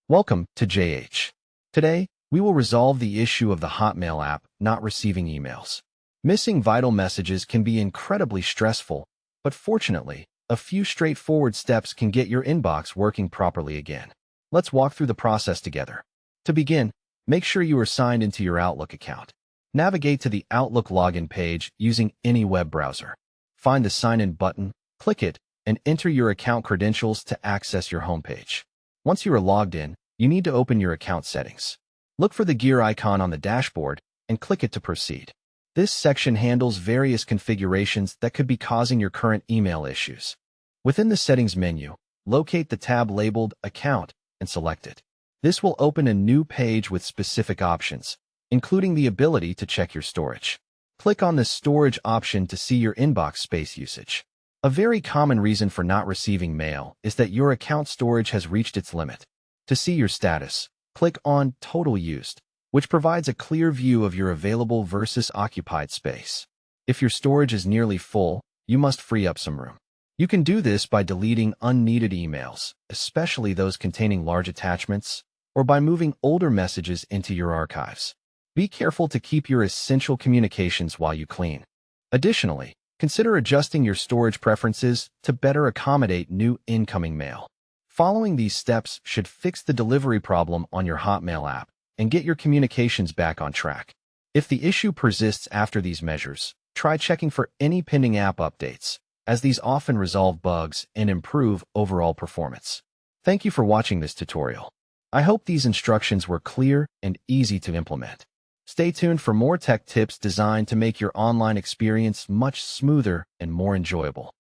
Welcome to JH. Today, we will resolve the issue of the Hotmail app not receiving emails. Missing vital messages can be incredibly stressful, but fortunately, a few straightforward steps can get your inbox working properly again. Let's walk through the process together. To begin, make sure you are signed into your Outlook account. Navigate to the Outlook login page using any web browser. Find the Sign In button, click it, and enter your account credentials to access your homepage. Once you are logged in, you need to open your account settings. Look for the gear icon on the dashboard and click it to proceed. This section handles various configurations that could be causing your current email issues. Within the settings menu, locate the tab labeled Account and select it. This will open a new page with specific options, including the ability to check your storage. Click on the Storage option to see your inbox space usage. A very common reason for not receiving mail is that your account storage has reached its limit. To see your status, click on Total Used, which provides a clear view of your available versus occupied space. If your storage is nearly full, you must free up some room. You can do this by deleting unneeded emails, especially those containing large attachments, or by moving older messages into your archives. Be careful to keep your essential communications while you clean. Additionally, consider adjusting your storage preferences to better accommodate new incoming mail. Following these steps should fix the delivery problem on your Hotmail app and get your communications back on track. If the issue persists after these measures, try checking for any pending app updates, as these often resolve bugs and improve overall performance. Thank you for watching this tutorial. I hope these instructions were clear and easy to implement. Stay tuned for more tech tips designed to make your online experience much smoother and more enjoyable.